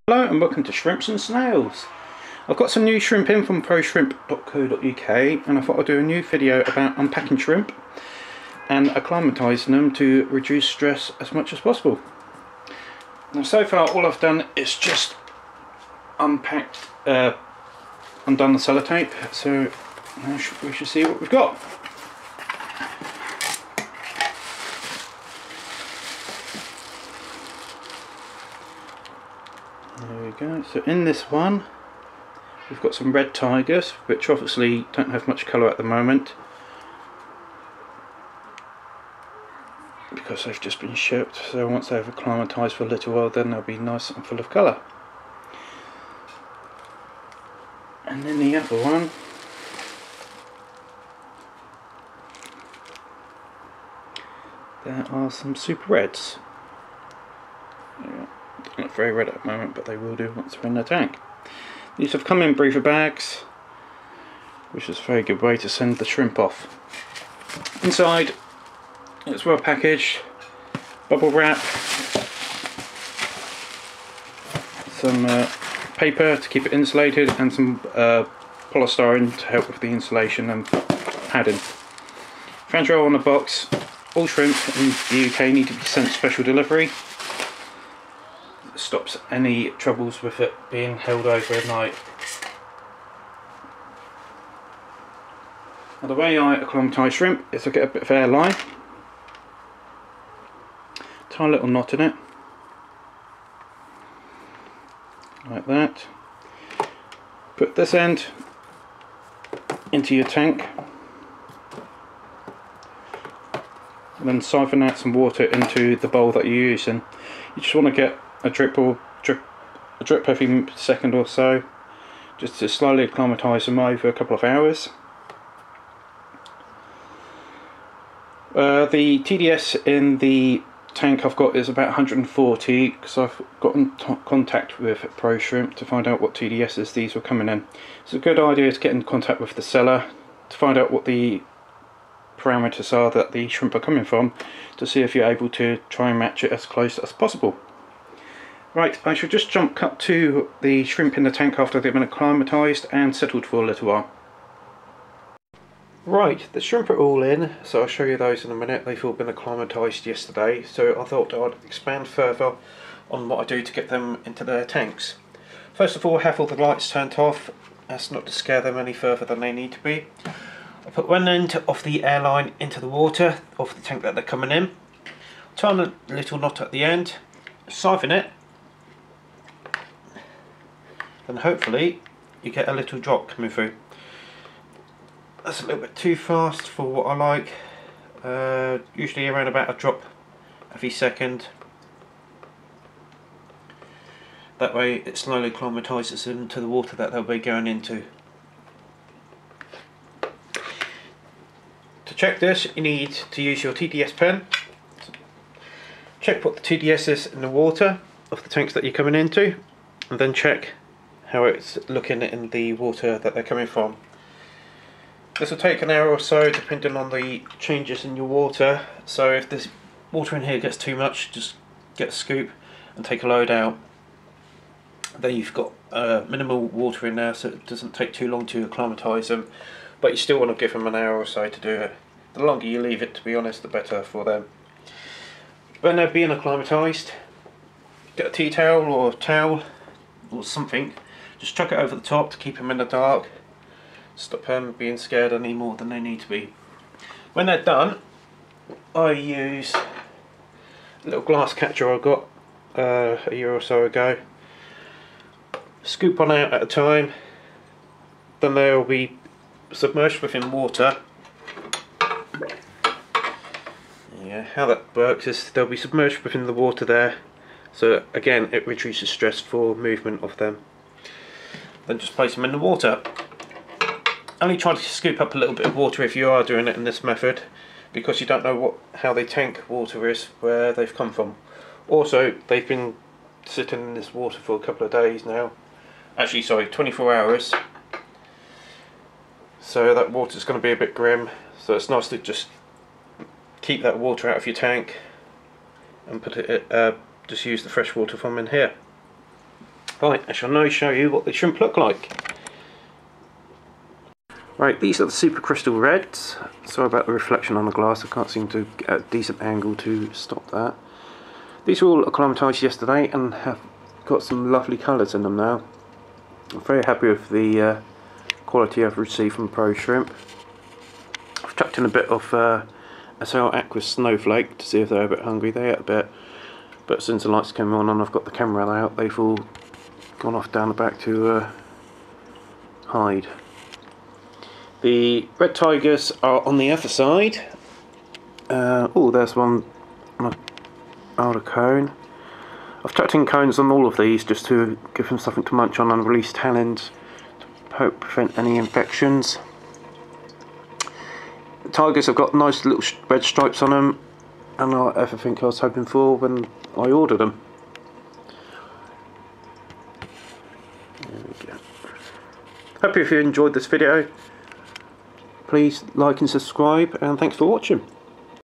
Hello and welcome to Shrimps and Snails. I've got some new shrimp in from proshrimp.co.uk and I thought I'd do a new video about unpacking shrimp and acclimatising them to reduce stress as much as possible. Now so far all I've done is just undone the sellotape, so now we should see what we've got. There we go. So in this one we've got some red tigers, which obviously don't have much colour at the moment because they've just been shipped, so once they've acclimatised for a little while then they'll be nice and full of colour. And then the other one, there are some super reds. Yeah, don't look very red at the moment, but they will do once they're in the tank. These have come in breather bags, which is a very good way to send the shrimp off. Inside, it's well packaged, bubble wrap, some paper to keep it insulated, and some polystyrene to help with the insulation and padding. Fans roll on the box. All shrimp in the UK need to be sent special delivery. It stops any troubles with it being held overnight. Now the way I acclimatise shrimp is I get a bit of airline, tie a little knot in it, like that. Put this end into your tank, and then siphon out some water into the bowl that you're using. You just want to get a drip every second or so, just to slowly acclimatise them over a couple of hours. The TDS in the tank I've got is about 140 because I've got in contact with Pro Shrimp to find out what TDSs these were coming in. It's a good idea to get in contact with the seller to find out what the parameters are that the shrimp are coming from, to see if you're able to try and match it as close as possible. Right, I should just cut to the shrimp in the tank after they've been acclimatised and settled for a little while. Right, the shrimp are all in, so I'll show you those in a minute. They've all been acclimatised yesterday, so I thought I'd expand further on what I do to get them into their tanks. First of all, have all the lights turned off. That's not to scare them any further than they need to be. I put one end of the airline into the water of the tank that they're coming in. Tie a little knot at the end, siphon it, and hopefully you get a little drop coming through. That's a little bit too fast for what I like. Usually around about a drop every second. That way it slowly acclimatises into the water that they'll be going into. To check this, you need to use your TDS pen. Check what the TDS is in the water of the tanks that you're coming into, and then check how it's looking in the water that they're coming from. This will take an hour or so depending on the changes in your water, so if this water in here gets too much, just get a scoop and take a load out. Then you've got minimal water in there, so it doesn't take too long to acclimatise them, but you still want to give them an hour or so to do it. The longer you leave it, to be honest, the better for them. When they're being acclimatised, get a tea towel or a towel or something, just chuck it over the top to keep them in the dark. Stop them being scared any more than they need to be. When they're done, I use a little glass catcher I got a year or so ago. Scoop one out at a time, then they'll be submerged within water. Yeah, how that works is they'll be submerged within the water there, so again it reduces stress for movement of them. Then just place them in the water. Only try to scoop up a little bit of water if you are doing it in this method, because you don't know how they tank water is, where they've come from. Also, they've been sitting in this water for a couple of days now. Actually, sorry, 24 hours. So that water's going to be a bit grim, so it's nice to just keep that water out of your tank and put it just use the fresh water from in here. Right, I shall now show you what the shrimp look like. Right, these are the Super Crystal Reds. Sorry about the reflection on the glass, I can't seem to get a decent angle to stop that. These were all acclimatised yesterday and have got some lovely colours in them now. I'm very happy with the quality I've received from Pro Shrimp. I've chucked in a bit of Acel Aqua Snowflake to see if they're a bit hungry. They ate a bit, but since the lights came on and I've got the camera out, they've all gone off down the back to hide. The red tigers are on the other side. Oh, there's one on a older cone. I've tucked in cones on all of these just to give them something to munch on and release tannins to help prevent any infections. The tigers have got nice little red stripes on them, and everything I was hoping for when I ordered them. There we go. Hope if you enjoyed this video. Please like and subscribe, and thanks for watching.